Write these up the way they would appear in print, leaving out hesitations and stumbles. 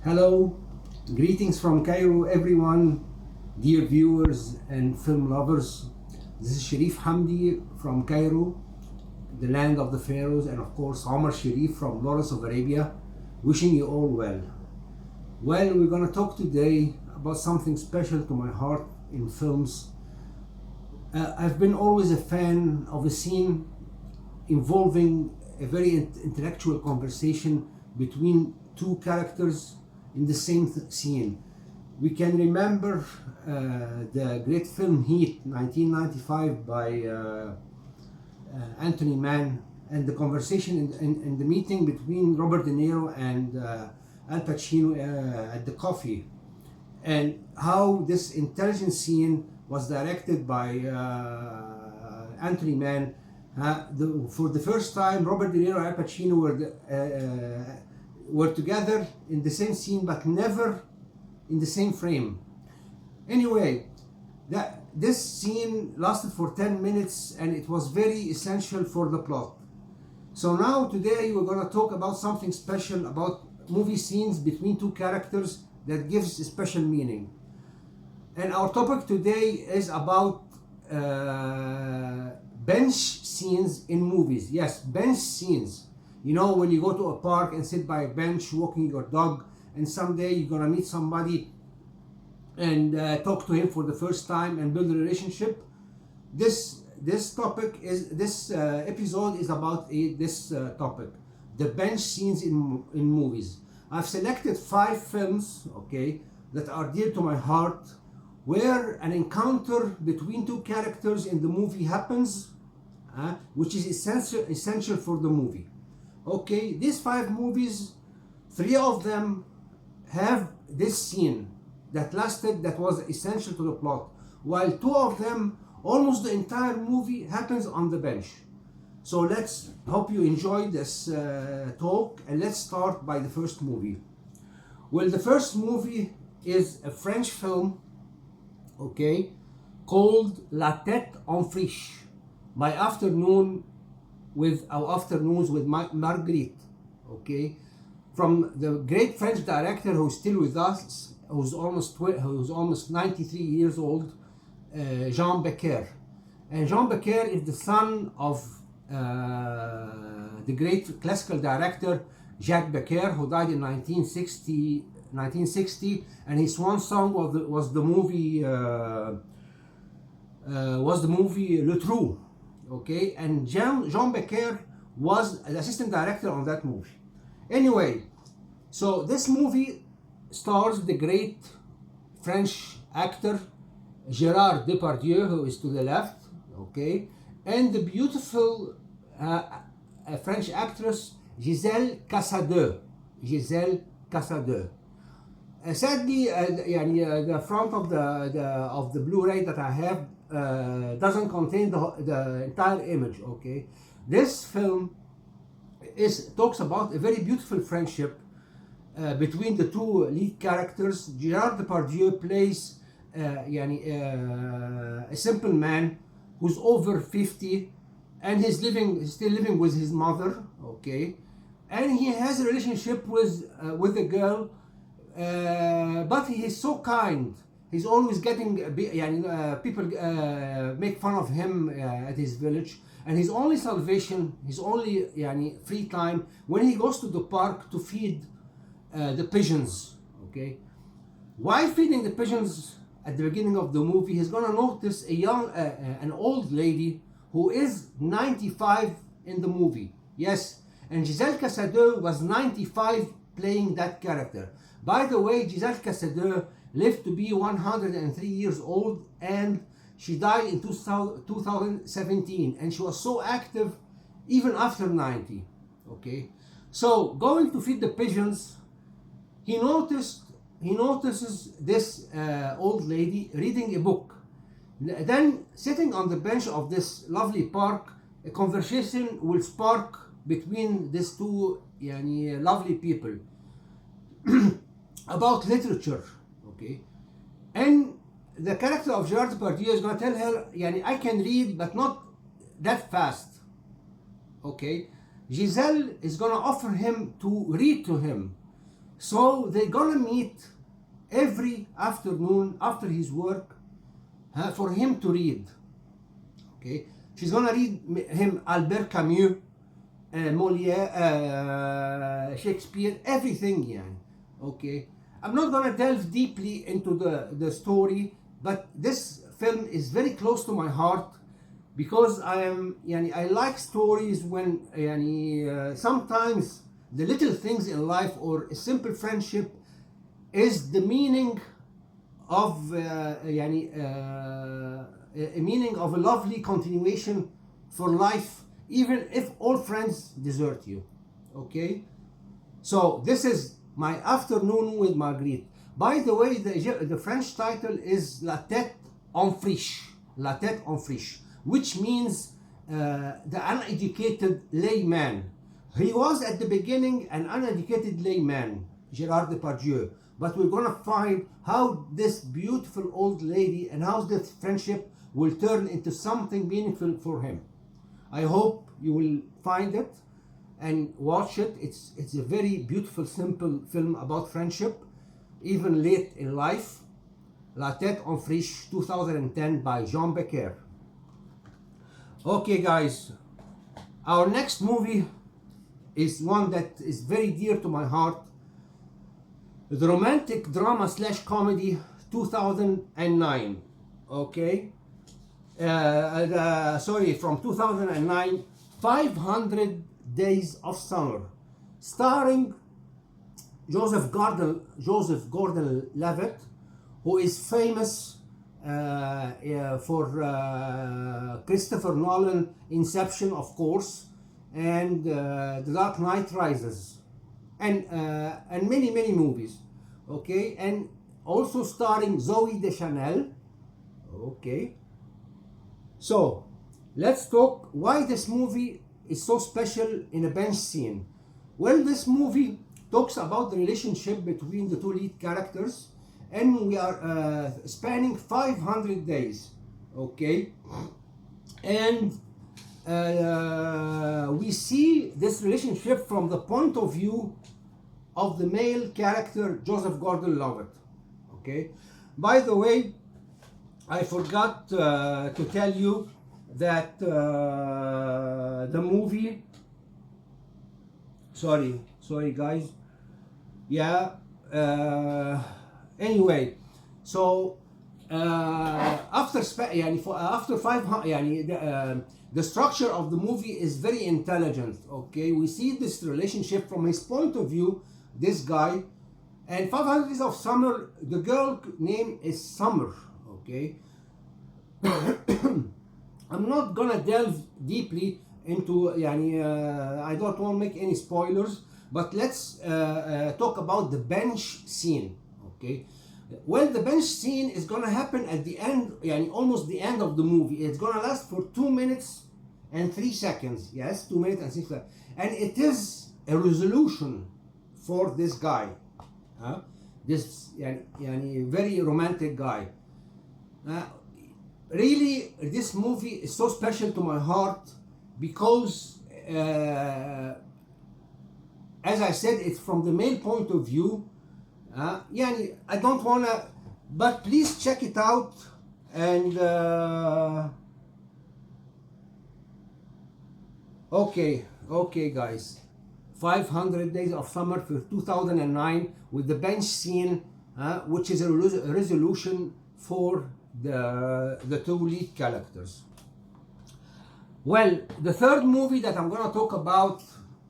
Hello, greetings from Cairo, everyone, dear viewers and film lovers. This is Sharif Hamdi from Cairo, the land of the pharaohs, and of course, Omar Sharif from Lawrence of Arabia, wishing you all well. Well, we're going to talk today about something special to my heart in films. I've been always a fan of a scene involving a very intellectual conversation between two characters in the same scene. We can remember the great film Heat, 1995, by Anthony Mann, and the conversation in the meeting between Robert De Niro and Al Pacino at the coffee, and how this intelligent scene was directed by Anthony Mann. For the first time, Robert De Niro and Al Pacino were together in the same scene, but never in the same frame. Anyway, this scene lasted for 10 minutes and it was very essential for the plot. So now today we're going to talk about something special about movie scenes between two characters that gives a special meaning. And our topic today is about bench scenes in movies. Yes, bench scenes. You know, when you go to a park and sit by a bench walking your dog, and someday you're gonna meet somebody and talk to him for the first time and build a relationship. This episode is about this topic, the bench scenes in movies. I've selected 5 films, okay, that are dear to my heart, where an encounter between two characters in the movie happens, which is essential for the movie. Okay, these 5 movies, 3 of them have this scene that was essential to the plot, while 2 of them, almost the entire movie happens on the bench. So hope you enjoy this talk, and let's start by the first movie. Well, the first movie is a French film, okay, called La Tête en Friche, by Afternoons with Marguerite, okay, from the great French director who's still with us, who's almost 93 years old, Jean Becker. And Jean Becker is the son of the great classical director Jacques Becker, who died in 1960, and his swan song was the movie Le Trou. Okay, and Jean Becker was an assistant director on that movie. Anyway, so this movie stars the great French actor Gérard Depardieu, who is to the left, okay, and the beautiful French actress Gisèle Cassadeux. Sadly, the front of the Blu-ray that I have doesn't contain the entire image. Okay, this film talks about a very beautiful friendship between the two lead characters. Gérard Depardieu plays a simple man who's over 50, and he's still living with his mother. Okay, and he has a relationship with a girl. But he is so kind. He's always getting people make fun of him at his village, and his only salvation, his only free time, when he goes to the park to feed the pigeons. Okay, while feeding the pigeons at the beginning of the movie, he's gonna notice an old lady who is 95 in the movie. Yes, and Gisèle Cassadeux was 95 playing that character. By the way, Gisèle Cassadeux lived to be 103 years old, and she died in 2017, and she was so active even after 90. Okay, so going to feed the pigeons, he notices this old lady reading a book. Then, sitting on the bench of this lovely park, a conversation will spark between these two lovely people about literature. Okay, and the character of Gérard Depardieu is going to tell her, I can read, but not that fast. Okay, Giselle is going to offer him to read to him. So they're gonna meet every afternoon after his work for him to read. Okay, she's gonna read him Albert Camus, Molière, Shakespeare, everything. Yeah. Okay, I'm not gonna delve deeply into the story, but this film is very close to my heart because I like stories when sometimes the little things in life or a simple friendship is the meaning of a meaning of a lovely continuation for life, even if all friends desert you. Okay, so this is my afternoon with Marguerite. By the way, the French title is La Tête en Friche, La Tête en Friche, which means the uneducated layman. He was at the beginning an uneducated layman, Gérard Depardieu. But we're gonna find how this beautiful old lady and how this friendship will turn into something meaningful for him. I hope you will find it and watch it. It's a very beautiful, simple film about friendship, even late in life. La Tête en Friche, 2010 by Jean Becker. Okay guys, our next movie is one that is very dear to my heart. The romantic drama / comedy 2009. Okay, sorry, from 2009, 500 Days of Summer, starring Joseph Gordon-Levitt, who is famous for Christopher Nolan Inception, of course, and The Dark Knight Rises, and many movies. Okay, and also starring Zoe Deschanel. Okay, so let's talk why this movie is so special in a bench scene. Well, this movie talks about the relationship between the two lead characters, and we are spanning 500 days. Okay, and we see this relationship from the point of view of the male character Joseph Gordon-Levitt. Okay, by the way, I forgot to tell you that the movie, sorry guys, yeah, anyway, so after 500, the structure of the movie is very intelligent. Okay, we see this relationship from his point of view, this guy, and 500 Days of Summer, the girl name is Summer. Okay, I'm not gonna delve deeply into I don't want to make any spoilers, but let's talk about the bench scene. Okay, well, the bench scene is gonna happen at the end, almost the end of the movie. It's gonna last for 2 minutes and 3 seconds. Yes, 2 minutes and 6 seconds, and it is a resolution for this guy, this very romantic guy. Really, this movie is so special to my heart because, as I said, it's from the male point of view. I don't wanna, but please check it out. And okay, guys, 500 Days of Summer for 2009 with the bench scene, which is a resolution for the two lead characters. Well, the third movie that I'm gonna talk about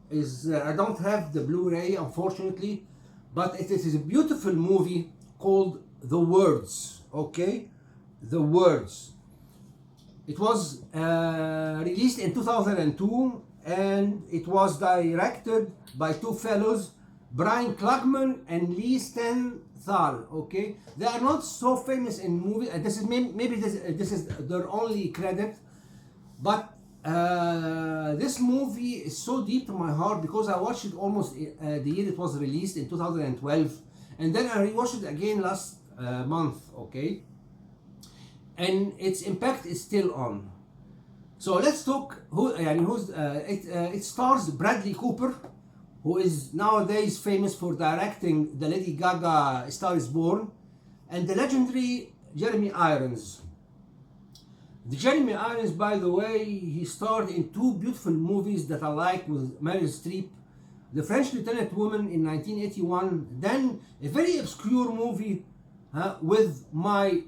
is I don't have the Blu-ray, unfortunately, but it is a beautiful movie called The Words. Okay, The Words. It was released in 2002, and it was directed by two fellows, Brian Klugman and Lee Stenthal. Okay, they are not so famous in movies. This is maybe this is their only credit, but this movie is so deep to my heart because I watched it almost the year it was released in 2012, and then I rewatched it again last month. Okay, and its impact is still on. So let's talk. It stars Bradley Cooper, who is nowadays famous for directing the Lady Gaga Star is Born, and the legendary Jeremy Irons. The Jeremy Irons, by the way, he starred in two beautiful movies that I like with Meryl Streep. The French Lieutenant Woman in 1981, then a very obscure movie with my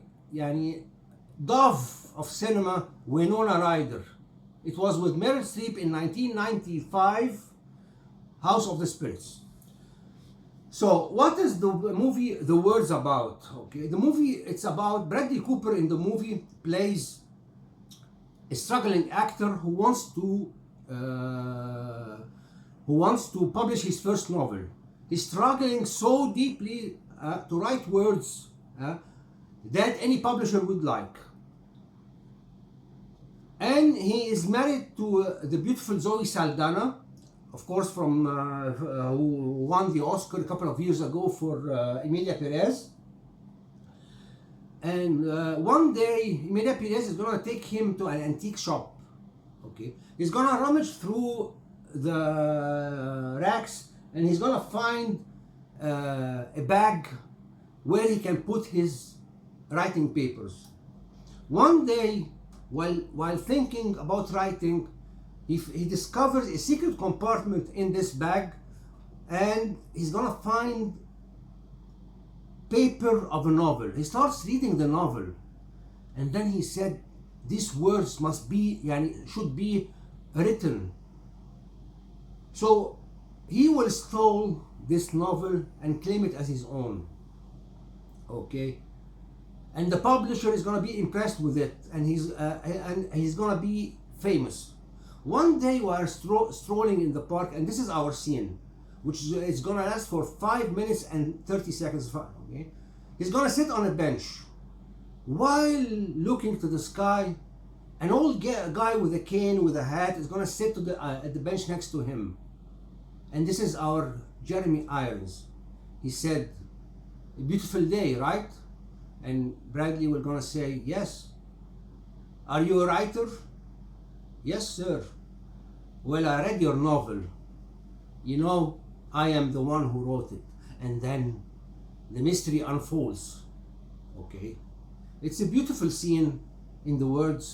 dove of cinema, Winona Ryder. It was with Meryl Streep in 1995, House of the Spirits. So what is the movie The Words about? Okay, the movie, it's about Bradley Cooper. In the movie plays a struggling actor who wants to publish his first novel. He's struggling so deeply to write words that any publisher would like. And he is married to the beautiful Zoe Saldana, of course, from who won the Oscar a couple of years ago for Emilia Perez. And one day, Emilia Perez is gonna take him to an antique shop. Okay, he's gonna rummage through the racks, and he's gonna find a bag where he can put his writing papers. One day, while thinking about writing, he discovers a secret compartment in this bag, and he's gonna find paper of a novel. He starts reading the novel, and then he said, these words should be written. So he will steal this novel and claim it as his own. Okay, and the publisher is gonna be impressed with it, and he's gonna be famous. One day we are strolling in the park, and this is our scene, which is gonna last for 5 minutes and 30 seconds. Okay, he's gonna sit on a bench while looking to the sky. An old guy with a cane, with a hat, is gonna sit at the bench next to him. And this is our Jeremy Irons. He said, "A beautiful day, right?" And Bradley will gonna say, "Yes." "Are you a writer?" "Yes, sir." "Well, I read your novel. You know, I am the one who wrote it." And then the mystery unfolds. Okay, it's a beautiful scene in The Words.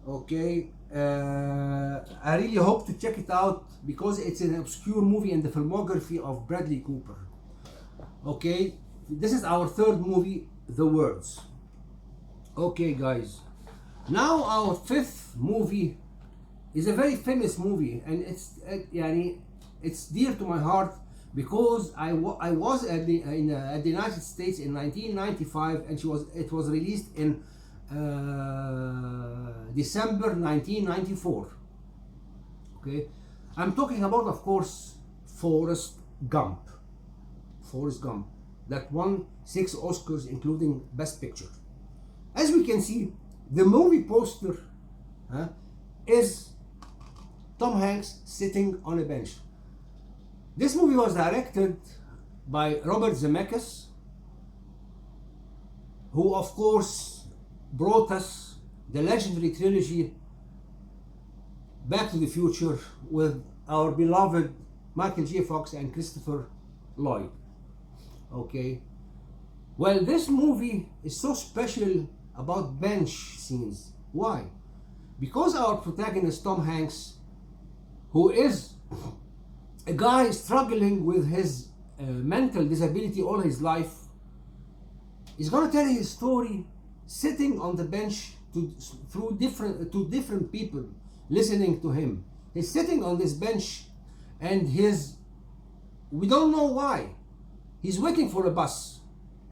Okay, I really hope to check it out because it's an obscure movie in the filmography of Bradley Cooper. Okay, this is our third movie, The Words. Okay, guys, now our fifth movie is a very famous movie, and it's dear to my heart because I was at the United States in 1995, and it was released in December 1994. Okay, I'm talking about, of course, Forrest Gump. Forrest Gump, that won 6 Oscars, including Best Picture. As we can see, the movie poster is Tom Hanks sitting on a bench. This movie was directed by Robert Zemeckis, who of course brought us the legendary trilogy Back to the Future with our beloved Michael J. Fox and Christopher Lloyd. Okay, well, this movie is so special about bench scenes. Why? Because our protagonist Tom Hanks, who is a guy struggling with his mental disability all his life, is gonna tell his story sitting on the bench to different people listening to him. He's sitting on this bench, and we don't know why, he's waiting for a bus,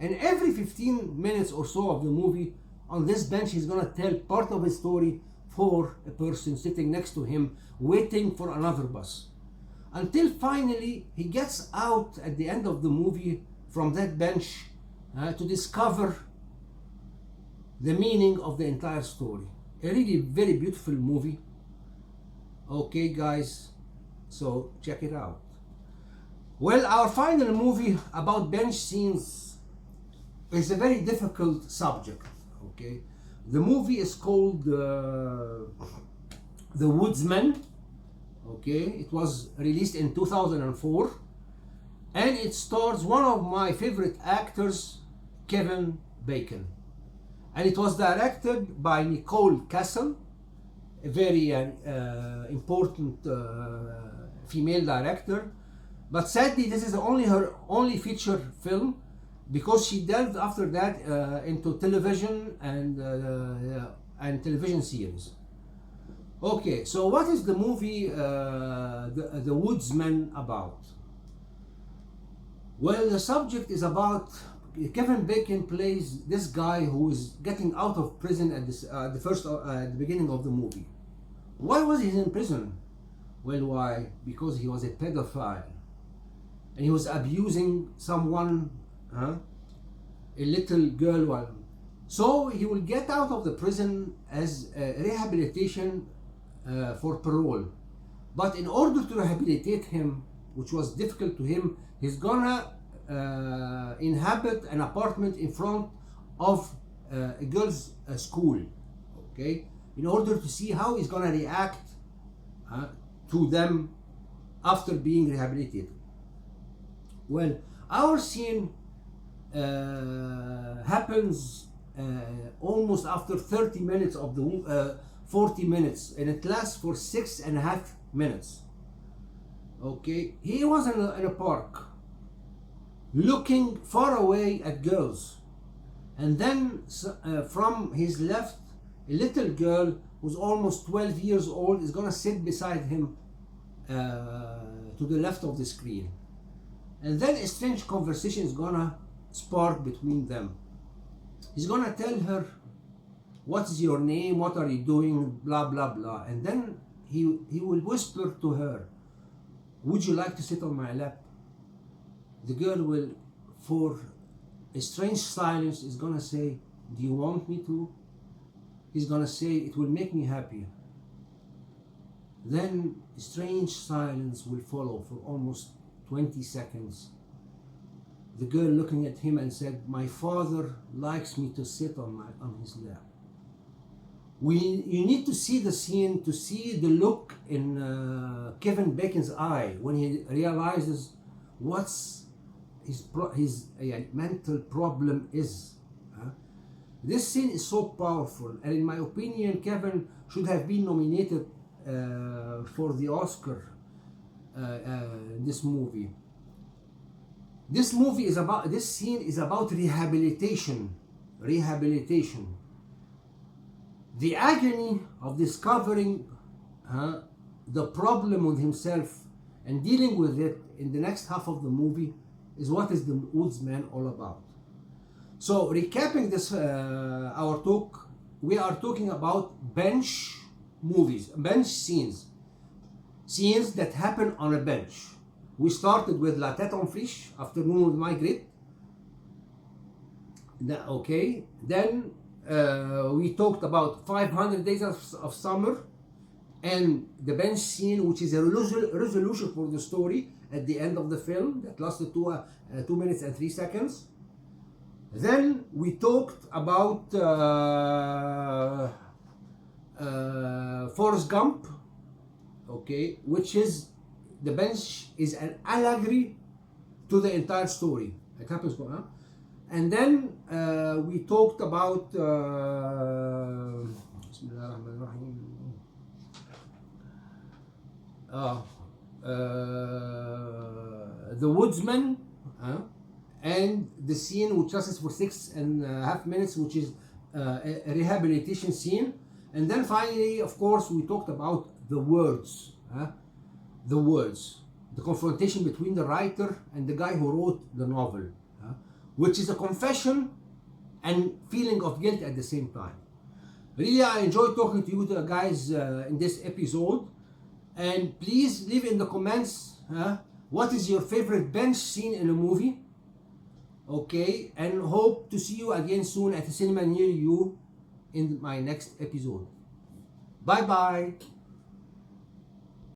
and every 15 minutes or so of the movie, on this bench, he's gonna tell part of his story for a person sitting next to him waiting for another bus, until finally he gets out at the end of the movie from that bench to discover the meaning of the entire story. A really very beautiful movie. Okay, guys, so check it out. Well, our final movie about bench scenes is a very difficult subject. Okay, the movie is called The Woodsman. Okay, it was released in 2004, and it stars one of my favorite actors, Kevin Bacon, and it was directed by Nicole Kassel, a very important female director. But sadly, this is only her only feature film, because she delved after that into television and television series. Okay, so what is the movie The Woodsman about? Well, the subject is about Kevin Bacon plays this guy who is getting out of prison at the beginning of the movie. Why was he in prison? Well, why? Because he was a pedophile, and he was abusing someone, a little girl. So he will get out of the prison as a rehabilitation for parole. But in order to rehabilitate him, which was difficult to him, he's gonna inhabit an apartment in front of a girls' school, okay, in order to see how he's gonna react to them after being rehabilitated. Well, our scene happens almost after 30 minutes of the 40 minutes, and it lasts for 6.5 minutes. Okay, he was in a park looking far away at girls, and then from his left, a little girl who's almost 12 years old is gonna sit beside him to the left of the screen, and then a strange conversation is gonna spark between them. He's gonna tell her, "What is your name? What are you doing? Blah blah blah." And then he will whisper to her, "Would you like to sit on my lap?" The girl will, for a strange silence, is gonna say, "Do you want me to?" He's gonna say, "It will make me happy." Then a strange silence will follow for almost 20 seconds. The girl looking at him and said, "My father likes me to sit on his lap." You need to see the scene to see the look in Kevin Bacon's eye when he realizes what's his mental problem is. This scene is so powerful, and in my opinion, Kevin should have been nominated for the Oscar in this movie. This scene is about rehabilitation. The agony of discovering the problem with himself and dealing with it in the next half of the movie is what is The Woodsman all about. So, recapping this our talk, we are talking about bench movies, bench scenes that happen on a bench. We started with La Tête en Friche, Afternoon with Margaret. Okay, then we talked about 500 Days of Summer and the bench scene, which is a resolution for the story at the end of the film that lasted 2 minutes and 3 seconds. Then we talked about Forrest Gump, okay, which is the bench is an allegory to the entire story. It happens, and then we talked about The Woodsman, and the scene which lasts for 6.5 minutes, which is a rehabilitation scene. And then finally, of course, we talked about the words, the confrontation between the writer and the guy who wrote the novel, which is a confession and feeling of guilt at the same time. Really, I enjoyed talking to you guys in this episode, and please leave in the comments what is your favorite bench scene in a movie. Okay, and hope to see you again soon at a cinema near you in my next episode. Bye bye.